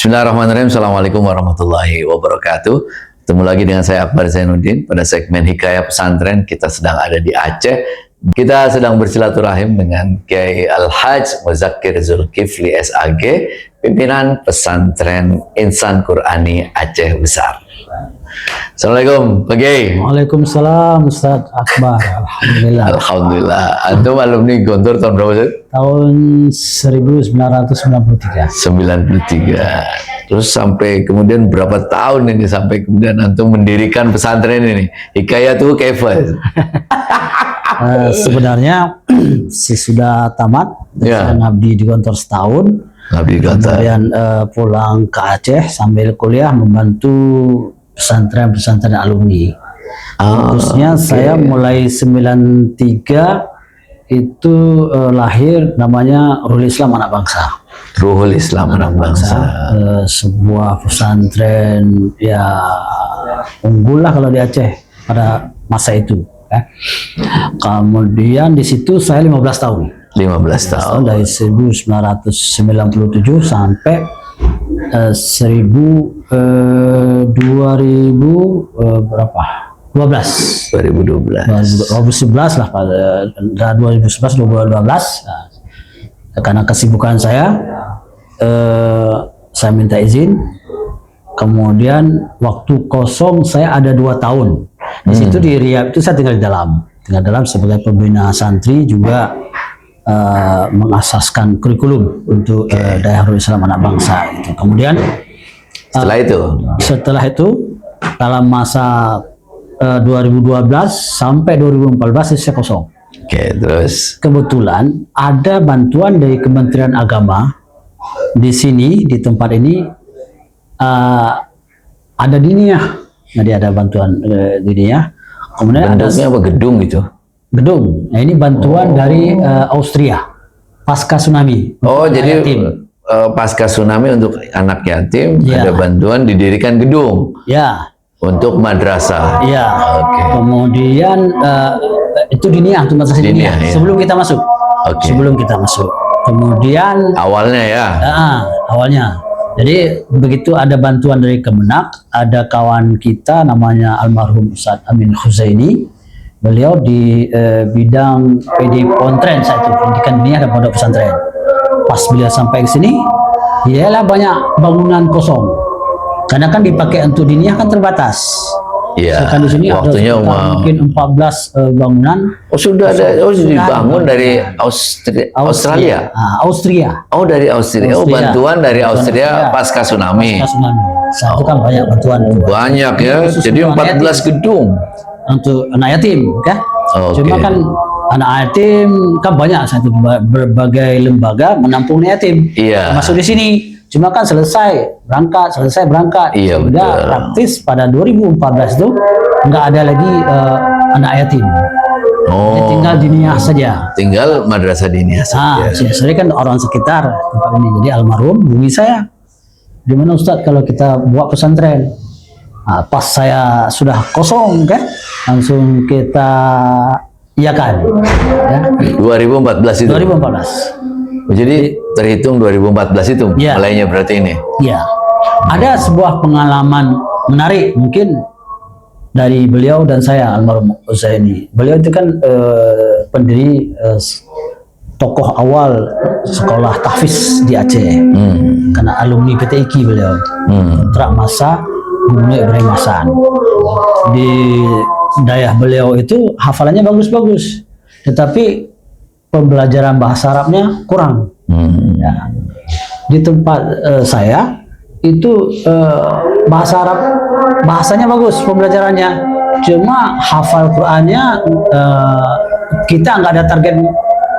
Bismillahirrahmanirrahim. Assalamualaikum warahmatullahi wabarakatuh. Ketemu lagi dengan saya Akbar Zainuddin pada segmen Hikayat Pesantren. Kita sedang ada di Aceh. Kita sedang bersilaturahim dengan Kiai Al-Hajj Muzakkir Zulkifli SAG, pimpinan pesantren Insan Qur'ani Aceh Besar. Assalamualaikum Pak Kiai. Waalaikumsalam Ustaz Akbar. Alhamdulillah. Alhamdulillah. Antum alumni Gontor tahun berapa Ustaz? Tahun 1993. 93. Terus sampai kemudian berapa tahun ini sampai kemudian antum mendirikan pesantren ini? Hikayat tuh Kefas. Sebenarnya sudah tamat. Ya. Saya ngabdi di Gontor setahun. Ngabdi di Gontor. Kemudian pulang ke Aceh sambil kuliah membantu pesantren-pesantren alumni. Khususnya saya mulai 93 itu lahir namanya Ruhul Islam Anak Bangsa. Ruhul Islam Anak Bangsa. Sebuah pesantren ya unggul lah kalau di Aceh pada masa itu. Kemudian di situ saya 15 tahun. 15 tahun. Dari 1997 sampai 2000 berapa? 2011 lah pada 2011 karena kesibukan saya minta izin, kemudian waktu kosong saya ada 2 tahun di situ di Riyadh itu saya tinggal di dalam sebagai pembina santri juga mengasaskan kurikulum untuk daerah Ruhul Islam Anak Bangsa itu. Kemudian setelah itu dalam masa 2012 sampai 2014 saya kosong. Oke, terus Kebetulan ada bantuan dari Kementerian Agama di sini di tempat ini, ada diniyah. Jadi ada bantuan diniyah. Kemudian bentuknya apa gedung gitu? Gedung. Nah ini bantuan dari Austria pasca tsunami. Oh jadi pasca tsunami untuk anak yatim ada bantuan didirikan gedung. Ya. Untuk madrasah. Ya. Oke. Kemudian itu diniyah, itu madrasah diniyah. Ya. Sebelum kita masuk. Oke. Sebelum kita masuk. Kemudian awalnya ya. Awalnya. Jadi begitu ada bantuan dari Kemenak, ada kawan kita namanya almarhum Ustadz Amin Huzaini. Beliau di bidang PD Pontren saat itu, pendidikan diniyah dan pondok pesantren. Pas beliau sampai ke sini, ialah banyak bangunan kosong. Karena kan dipakai untuk diniyah kan terbatas. Iya. Di sini waktunya ada mungkin 14 bangunan. Oh sudah ada, dibangun dari Australia. Austria. Oh dari Austria. Oh bantuan dari Austria pasca tsunami. Pasca tsunami. Saat itu kan banyak bantuan. Banyak ya. Jadi 14 gedung. Untuk anak yatim, kan? Cuma kan anak yatim kan banyak satu berbagai lembaga menampung anak yatim. Iya. Masuk di sini. Cuma kan selesai berangkat. Iya, sudah praktis pada 2014 itu nggak ada lagi anak yatim. Oh. Jadi tinggal diniyah saja. Tinggal madrasah diniyah saja. Saya kan orang sekitar tempat ini. Jadi almarhum hubungi saya. Di mana Ustadz kalau kita buat pesantren? Nah, pas saya sudah kosong kan, langsung kita iakan. Ya. 2014 itu. 2014. Jadi terhitung 2014 itu mulainya berarti ini. Iya. Ada sebuah pengalaman menarik mungkin dari beliau dan saya almarhum Uzaini. Beliau itu kan pendiri tokoh awal sekolah tahfiz di Aceh. Karena alumni PTIQ beliau. Kontrak masa Gubernur Ibrahim Hasan. Di daerah beliau itu hafalannya bagus-bagus, tetapi pembelajaran bahasa Arabnya kurang. Ya. Di tempat saya itu bahasa Arab bahasanya bagus pembelajarannya, cuma hafal Qurannya kita nggak ada target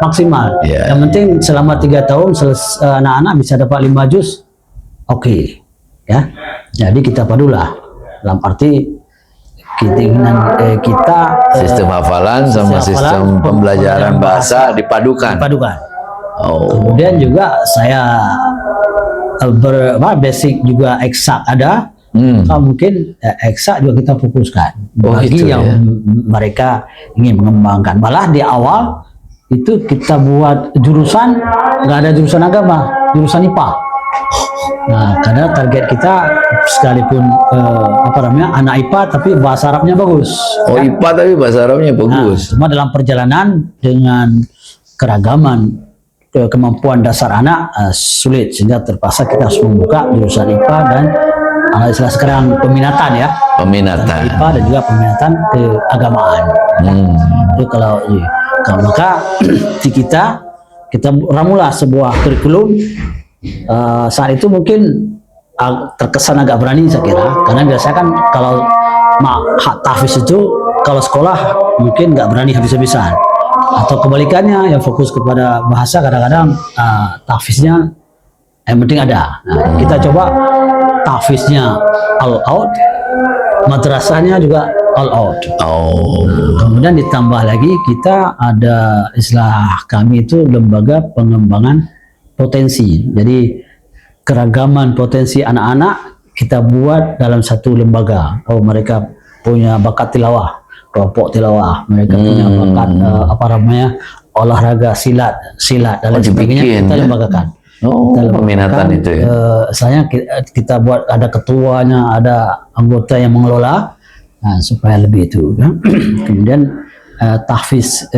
maksimal. Yang penting selama 3 tahun anak-anak bisa dapat 5 juz, oke. Ya. Jadi kita padulah dalam arti keinginan kita sistem hafalan sama sistem pembelajaran bahasa dipadukan. Oh. Kemudian juga saya basic juga eksak ada. Mungkin eksak juga kita fokuskan bagi yang mereka ingin mengembangkan. Malah di awal itu kita buat jurusan, nggak ada jurusan agama, jurusan IPA. Nah, karena target kita sekalipun anak IPA tapi bahasa Arabnya bagus. Oh, IPA tapi bahasa Arabnya bagus. Cuma dalam perjalanan dengan keragaman kemampuan dasar anak sulit, sehingga terpaksa kita harus membuka jurusan IPA dan istilah sekarang peminatan ya. Peminatan. IPA dan juga peminatan keagamaan. Jadi kalau maka di kita ramulah sebuah kurikulum. Saat itu mungkin terkesan agak berani saya kira, karena biasanya kan kalau hak tahfiz itu kalau sekolah mungkin nggak berani habis-habisan, atau kebalikannya yang fokus kepada bahasa kadang-kadang tahfiznya yang penting ada. Nah, kita coba tahfiznya all out, madrasahnya juga all out. Kemudian ditambah lagi kita ada istilah kami itu lembaga pengembangan potensi. Jadi keragaman potensi anak-anak kita buat dalam satu lembaga. Oh, mereka punya bakat tilawah, kelompok tilawah. Mereka punya bakat olahraga silat dan lain sebagainya. Kita lembagakan. Peminatan itu ya. Misalnya kita buat ada ketuanya, ada anggota yang mengelola, supaya lebih itu. Kemudian tahfiz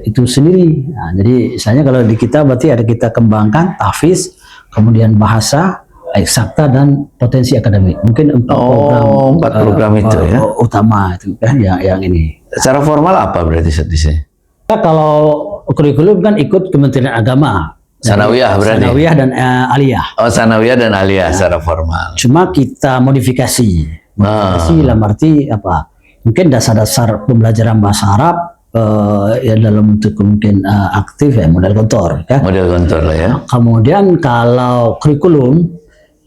itu sendiri. Nah, jadi misalnya kalau di kita berarti ada kita kembangkan tahfiz, kemudian bahasa, eksakta dan potensi akademik. Mungkin empat program itu ya utama itu kan yang ini. Secara formal apa berarti di sini? Kalau kurikulum kan ikut Kementerian Agama. Sanawiyah berarti. Sanawiyah dan aliyah. Oh, sanawiyah dan aliyah secara formal. Cuma kita modifikasi. Dalam arti apa? Mungkin dasar-dasar pembelajaran bahasa Arab ya dalam bentuk mungkin aktif ya, model kontor ya. Model kontor lah ya. Kemudian kalau kurikulum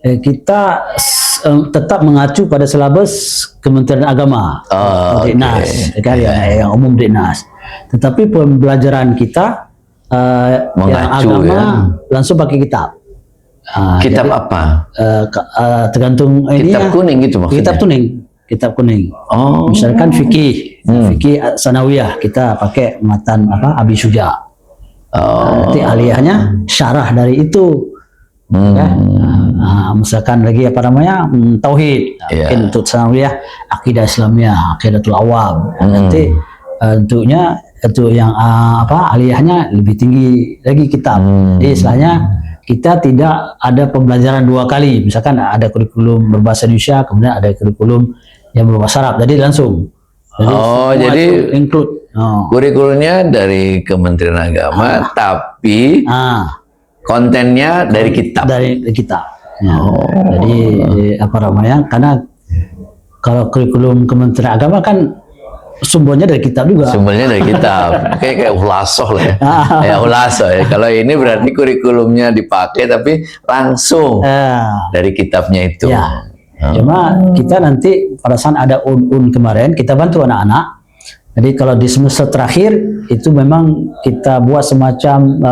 kita tetap mengacu pada silabus Kementerian Agama, Diknas, kan yang umum Diknas. Tetapi pembelajaran kita yang agama langsung pakai kitab. Kitab jadi, apa? Tergantung kitab kuning gitu maksudnya. Kitab kuning. Misalkan fikih, fikih sanawiyah kita pakai matan Abi Syuja. Nanti aliyahnya syarah dari itu. Ya. Misalkan lagi tauhid. Mungkin untuk sanawiyah akidah Islamiyah, aqidatul awam. Nanti untuknya untuk yang aliyahnya lebih tinggi lagi kitab. Jadi istilahnya kita tidak ada pembelajaran dua kali. Misalkan ada kurikulum berbahasa Indonesia, kemudian ada kurikulum yang berbahasa Arab. Jadi langsung. Jadi include. Kurikulumnya dari Kementerian Agama, tapi kontennya dari kitab. Dari kitab. Ya. Jadi karena kalau kurikulum Kementerian Agama kan sumbernya dari kitab juga. Sumbernya dari kitab. kayak ulasoh lah ya. Kayak ulasoh ya. Kalau ini berarti kurikulumnya dipakai tapi langsung dari kitabnya itu. Ya. Cuma kita nanti pada saat ada kemarin kita bantu anak-anak. Jadi kalau di semester terakhir itu memang kita buat semacam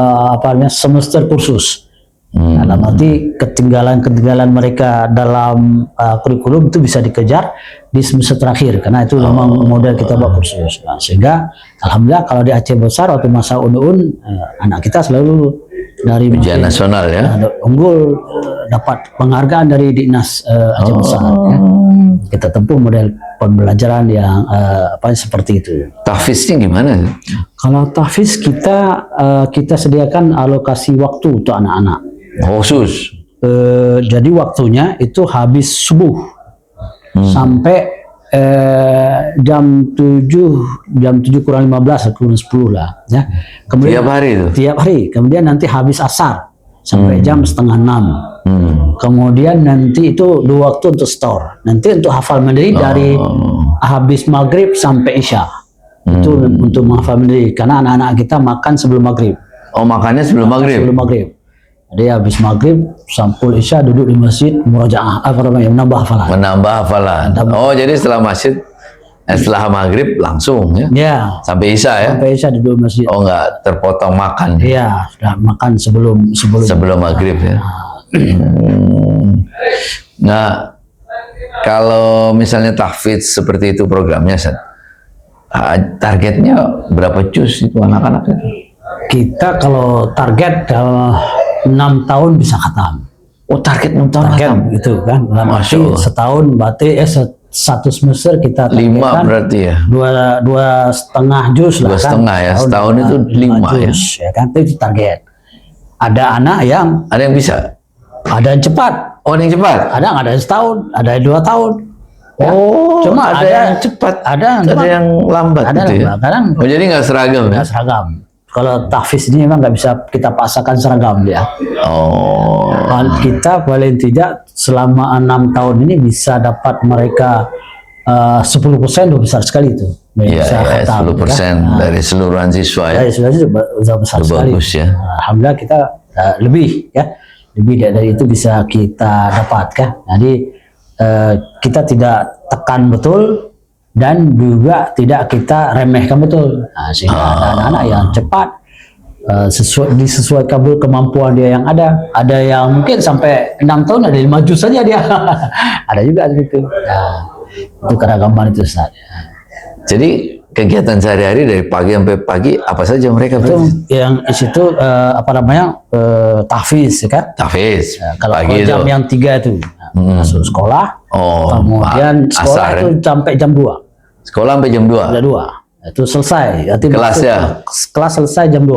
semester kursus. Dalam arti ketinggalan mereka dalam kurikulum itu bisa dikejar di semester terakhir karena itu memang model kita buat kursus. Nah, sehingga alhamdulillah kalau di Aceh Besar waktu masa anak kita selalu dari ujian nasional ya unggul, dapat penghargaan dari Diknas Aceh Besar. Ya. Kita tempuh model pembelajaran yang seperti itu. Tahfiznya gimana? Kalau tahfiz kita sediakan alokasi waktu untuk anak-anak. Khusus. Jadi waktunya itu habis subuh sampai jam 7 kurang 15 kurang 10 lah ya. Kemudian tiap hari itu. Tiap hari. Kemudian nanti habis asar sampai jam 5:30. Kemudian nanti itu 2 waktu untuk store. Nanti untuk hafal mandiri dari habis maghrib sampai isya. Itu untuk menghafal mandiri karena anak-anak kita makan sebelum maghrib. Makannya sebelum maghrib. Sebelum maghrib. Jadi habis maghrib sampai isya duduk di masjid murojaah menambah hafalan. Jadi setelah maghrib langsung ya. Ya. Sampai isya ya. Sampai isya duduk di masjid. Enggak terpotong makan. Iya, sudah makan sebelum maghrib ya. Nah, kalau misalnya tahfidz seperti itu programnya, targetnya berapa juz itu anak-anak itu? Kita kalau target 6 tahun bisa khatam. Oh, target 6 tahun target khatam. gitu kan. Dalam arti Masya Allah. setahun berarti satu semester kita 5 targetkan berarti ya. dua setengah juz lah Dua kan. setengah ya, setahun itu 5 ya. juz, ya kan, itu target. Ada anak yang Ada yang bisa? ada yang cepat, Oh, ada yang cepat. ada yang setahun, ada yang 2 tahun. Ya. Oh, Cuma ada yang cepat, ada yang lambat ada gitu ya. lambat. Kadang Oh, jadi nggak seragam ya? nggak seragam. Kalau tahfiz ini memang nggak bisa kita paksakan seragam dia. Oh, Kita paling tidak selama 6 tahun ini bisa dapat mereka 10% udah besar sekali itu. iya, Bisa ya, khatam, 10% ya. dari seluruhan siswa ya. Dari sudah sudah besar Itu sekali. bagus ya. Alhamdulillah kita lebih dari itu bisa kita dapatkan. Jadi kita tidak tekan betul dan juga tidak kita remehkan betul. Nah, sehingga ada anak-anak yang cepat disesuaikan kemampuan dia yang ada. Ada yang mungkin sampai 6 tahun ada 5 juz saja dia. Ada juga begitu. Nah, itu keragaman itu Ustaz. Jadi kegiatan sehari-hari dari pagi sampai pagi apa saja mereka Itu berarti? yang di situ tahfiz ya kan. Tahfiz. Kalau Pagi jam itu. yang 3 itu masuk sekolah, Oh, kemudian sekolah asar, itu sampai jam 2. sekolah sampai jam 2. Ada 2. Itu selesai. Berarti Kelasnya? kelas selesai jam 2.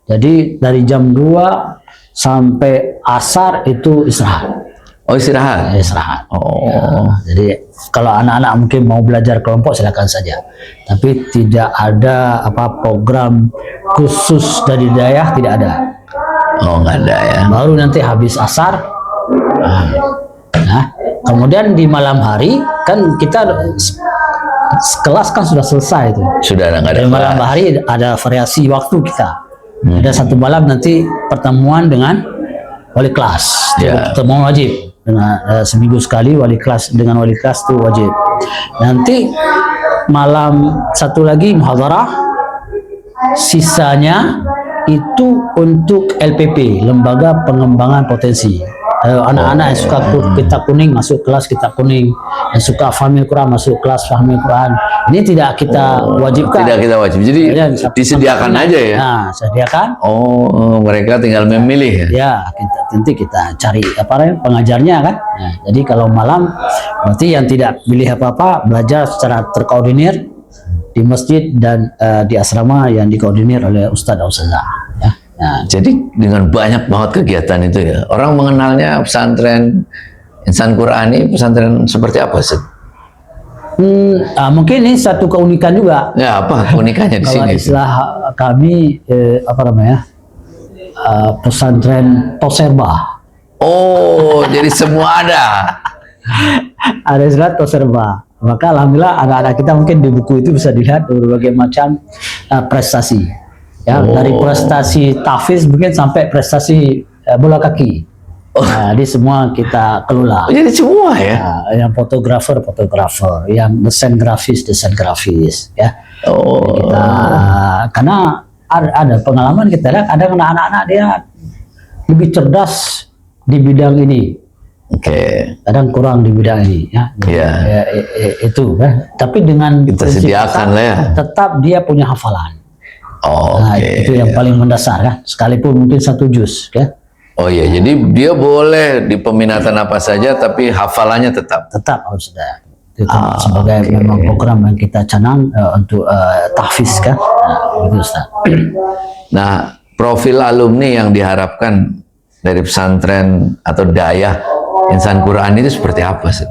Jadi dari jam 2 sampai asar itu istirahat. Oh, istirahat. Istirahat. Oh. Jadi kalau anak-anak mungkin mau belajar kelompok silakan saja. Tapi tidak ada program khusus dari daerah, tidak ada. Oh, nggak ada ya. Baru nanti habis asar. Nah, kemudian di malam hari kan kita kelas kan sudah selesai itu. Sudah nggak ada Di malam kelas. hari ada variasi waktu kita. Ada satu malam nanti pertemuan dengan wali kelas. Ya. Pertemuan wajib. Dengan seminggu sekali wali kelas dengan wali kelas itu wajib. Nanti malam satu lagi muhadharah. Sisanya itu untuk LPP, Lembaga Pengembangan Potensi. Anak-anak yang suka kitab kuning masuk kelas kitab kuning, yang suka fahmi Quran masuk kelas fahmi Quran. Ini tidak kita wajibkan. Tidak kita wajib. Jadi disediakan aja ya. Nah, sediakan. Oh, mereka tinggal memilih ya. Ya, nanti kita cari pengajarnya kan. Nah, jadi kalau malam berarti yang tidak pilih apa-apa belajar secara terkoordinir di masjid dan di asrama yang dikoordinir oleh ustadz ustazah. Ya. Nah, Jadi dengan banyak banget kegiatan itu ya. Orang mengenalnya pesantren Insan Qurani, pesantren seperti apa sih? mungkin ini satu keunikan juga. Ya, apa keunikannya di Kalau sini? istilah kami pesantren toserba. Oh, jadi semua ada. Ada istilah toserba. Maka alhamdulillah anak-anak kita mungkin di buku itu bisa dilihat berbagai macam prestasi. Ya, dari prestasi tahfiz mungkin sampai prestasi bola kaki. Nah, di semua kita kelola. Oh, jadi semua ya. Nah, yang fotografer, yang desain grafis, ya. Oh, Kita, karena ada pengalaman kita lihat ada anak-anak dia lebih cerdas di bidang ini, oke. kadang kurang di bidang ini, ya. Iya. Itu, ya. Tapi dengan Kita prinsip sediakan lah ya. tetap dia punya hafalan. Oh, Nah, oke. itu yang paling mendasar kan, sekalipun mungkin 1 juz, ya. Oh iya, jadi dia boleh di peminatan apa saja, tapi hafalannya tetap. Tetap harus ada. Itu sebagai memang program yang kita canang untuk tahfiz kan. Nah, itu Ustaz. Nah, profil alumni yang diharapkan dari pesantren atau dayah Insan Quran itu seperti apa sih?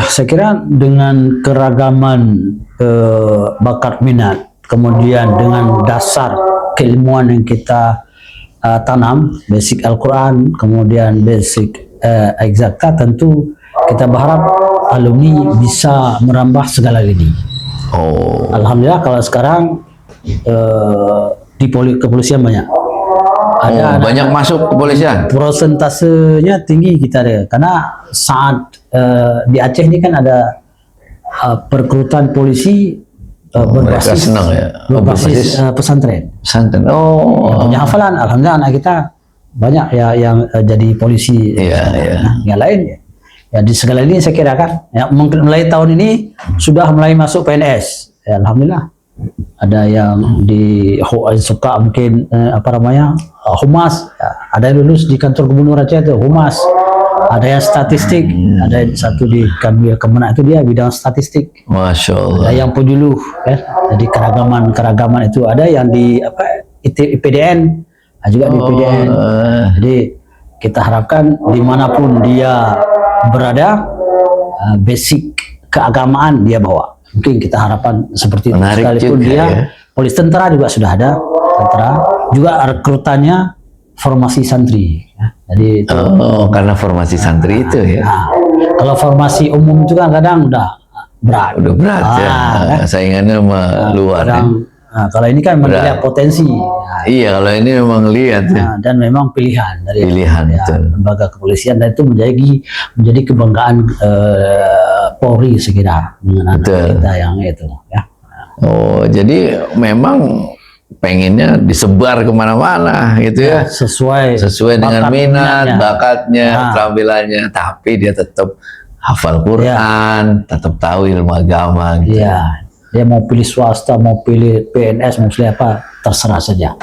Saya kira dengan keragaman bakat minat, kemudian dengan dasar keilmuan yang kita tanam, basic Al-Quran, kemudian basic eksakta, tentu kita berharap alumni bisa merambah segala lini. Oh, Alhamdulillah kalau sekarang di kepolisian banyak. Ada banyak masuk kepolisian. prosentasenya tinggi kita deh, karena saat di Aceh ini kan ada perekrutan polisi Mereka berbasis senang ya. berbasis pesantren. Pesantren. Oh, Punya hafalan, alhamdulillah anak kita banyak ya yang jadi polisi. Iya, iya. Nah, yang lain ya di segala ini saya kira kan, ya mungkin mulai tahun ini sudah mulai masuk PNS. Ya, alhamdulillah. ada yang suka mungkin humas, ya, ada yang lulus di kantor gubernur Aceh itu humas, ada yang statistik, ada yang satu di Kemenak itu dia bidang statistik, Masya ada Allah. yang penyuluh, ya. Jadi keragaman itu ada yang di IPDN, juga di IPDN. Jadi kita harapkan dimanapun dia berada, basic keagamaan dia bawa. Mungkin kita harapan seperti itu. Menarik Sekalipun juga, dia ya. polis tentara juga sudah ada, tentara juga rekrutannya formasi santri, ya. Jadi itu, Karena formasi santri itu ya. nah, kalau formasi umum itu kan kadang udah berat. Udah berat ya. kan? Saingannya sama luar ya. Kalau ini kan melihat potensi. Nah, Iya, kalau ini memang lihat ya. dan memang pilihan dari Pilihan, ya, betul. lembaga kepolisian, dan itu menjadi kebanggaan Polri sekira dengan anak Betul. kita yang itu, ya. Oh, jadi memang pengennya disebar kemana-mana gitu ya. Sesuai dengan bakat minat, minatnya. bakatnya, Nah. keterampilannya. Tapi dia tetap hafal Quran, tetap tahu ilmu agama gitu. Iya, dia mau pilih swasta, mau pilih PNS, mau pilih apa, terserah saja.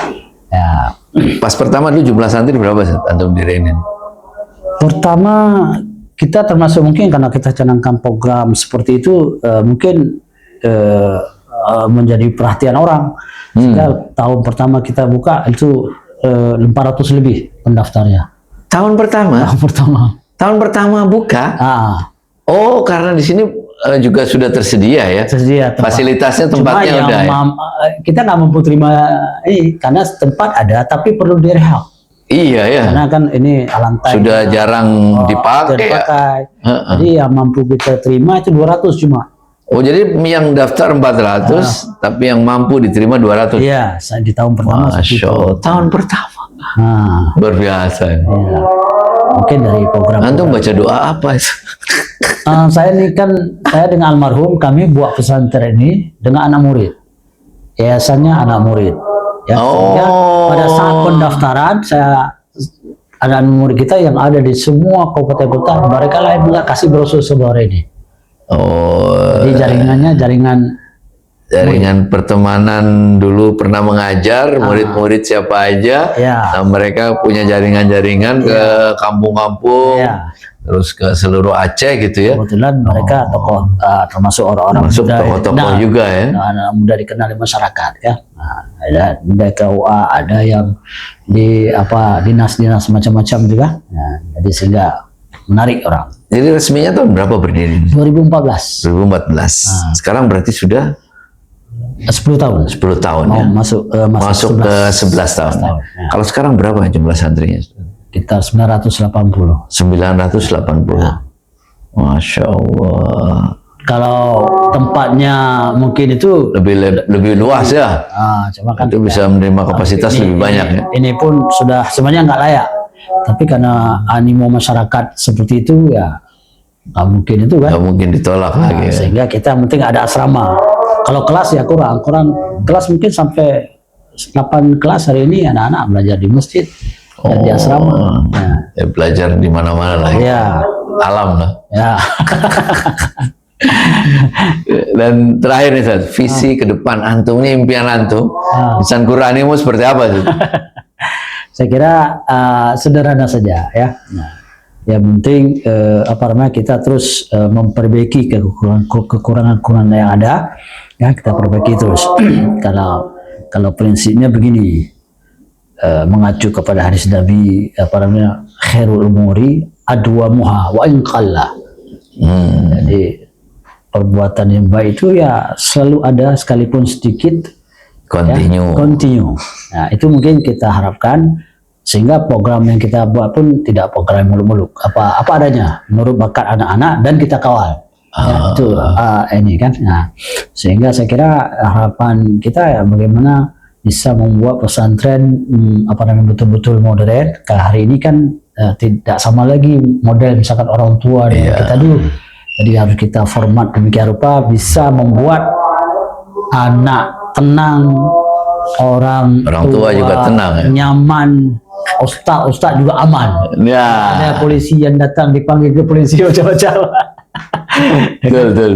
Ya, Pas pertama dulu jumlah santri berapa sih antum dirainin? pertama kita termasuk mungkin karena kita canangkan program seperti itu, mungkin menjadi perhatian orang. Sehingga tahun pertama kita buka itu 500 lebih pendaftarnya. Tahun pertama? Tahun pertama. Tahun pertama buka? Oh, karena di sini juga sudah tersedia ya? Tersedia tempat. Fasilitasnya, tempatnya Cuma udah ya? kita nggak mampu terima ini karena tempat ada tapi perlu direhab. Iya ya. Karena kan ini lantai Sudah jarang dipakai ya? Jadi yang mampu kita terima itu 200 cuma. Oh, jadi yang daftar 400, tapi yang mampu diterima 200? Iya, di tahun pertama. Masya Allah, tahun pertama. Luar biasa. Iya. Mungkin dari program. Antum baca doa apa itu? Saya dengan almarhum, kami buat pesantren ini dengan anak murid. Yayasannya anak murid. Ya, sehingga pada saat pendaftaran ada murid kita yang ada di semua kabupaten kota, mereka lain nggak kasih brosur sebuah ini. Jadi jaringannya jaringan pertemanan dulu pernah mengajar murid-murid siapa aja. Nah, mereka punya jaringan-jaringan ke kampung-kampung, terus ke seluruh Aceh gitu ya. Kebetulan mereka tokoh, termasuk orang-orang Masuk muda, tokoh-tokoh juga ya. anak muda dikenal di masyarakat ya. Ada di KUA, ada yang di dinas-dinas macam-macam juga. Jadi sehingga menarik orang. Jadi resminya tahun berapa berdiri? 2014. 2014. Sekarang berarti sudah 10 tahun. 10 tahun ya. Masuk ke 11 tahun. ya. Kalau sekarang berapa jumlah santrinya? Sekitar 980. 980. Masya Allah. Kalau tempatnya mungkin itu Lebih luas ya. Cuma kan Itu bisa menerima kapasitas lebih banyak ya. Ini pun sudah sebenarnya nggak layak. Tapi karena animo masyarakat seperti itu ya nggak mungkin itu kan. Nggak mungkin ditolak lagi ya. Sehingga kita penting ada asrama. Kalau kelas ya kurang kelas mungkin sampai 8 kelas hari ini anak-anak belajar di masjid dan di asrama. Ya, belajar di mana-mana lah. Ya. Alam lah. Ya. Dan terakhir nih Ustaz, visi ke depan antum nih, impian antum, Insan Quranimu seperti apa sih? Saya kira sederhana saja ya. Yang penting kita terus memperbaiki kekurangan yang ada, ya kita perbaiki terus. kalau prinsipnya begini, mengacu kepada hadis Nabi khairul umuri adwamuha wa in qalla. Jadi perbuatan yang baik itu ya selalu ada sekalipun sedikit. Continue. Nah, itu mungkin kita harapkan sehingga program yang kita buat pun tidak program muluk-muluk, apa adanya menurut bakat anak-anak dan kita kawal. Itu ini kan. Nah, sehingga saya kira harapan kita ya bagaimana bisa membuat pesantren betul-betul modern. Kalau hari ini kan tidak sama lagi model misalkan orang tua dengan kita dulu. Jadi harus kita format demikian rupa bisa membuat anak tenang, orang tua juga tenang ya? Nyaman, ustaz juga aman. Ya. Ada polisi yang datang dipanggil ke polisi macam-macam. Betul.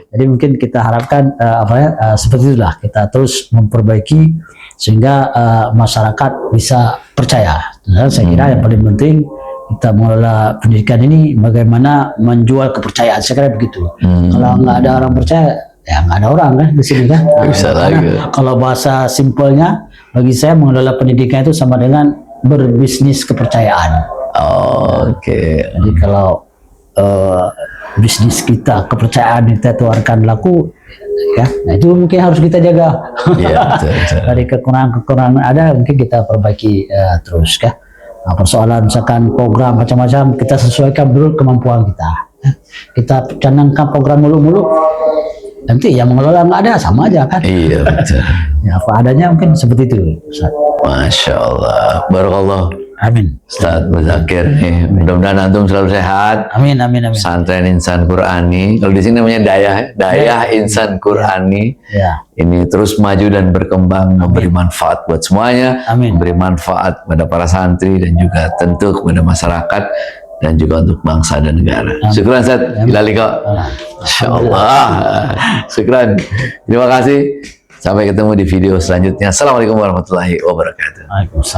Jadi mungkin kita harapkan seperti itulah, kita terus memperbaiki sehingga masyarakat bisa percaya. Dan saya kira yang paling penting kita mengelola pendidikan ini bagaimana menjual kepercayaan. Saya kira begitu. Kalau nggak ada orang percaya, ya nggak ada orang kan di sini kan. Bisa lagi. Kalau bahasa simpelnya bagi saya mengelola pendidikan itu sama dengan berbisnis kepercayaan. Oke. Jadi kalau bisnis kita, kepercayaan kita tuarkan laku, ya, nah itu mungkin harus kita jaga. Iya, betul. Dari kekurangan ada mungkin kita perbaiki terus, ya. Nah, persoalan misalkan program macam-macam kita sesuaikan dulu kemampuan kita. Kita canangkan program mulu-mulu, nanti yang mengelola nggak ada, sama aja kan. Iya, betul. Ya, apa adanya mungkin seperti itu, Ustaz. Masya Allah. Barakallah. Amin. Ustaz Muzakir nih, mudah-mudahan antum selalu sehat. Amin. Pesantren Insan Qurani, kalau di sini namanya Dayah Insan Qurani. Ya. Ini terus maju dan berkembang, memberi manfaat buat semuanya, Amin. memberi manfaat pada para santri dan juga tentu kepada masyarakat dan juga untuk bangsa dan negara. Syukran Ustaz. Ila liqa. Insyaallah. Syukran. Terima kasih. Sampai ketemu di video selanjutnya. Assalamualaikum warahmatullahi wabarakatuh. Waalaikumsalam.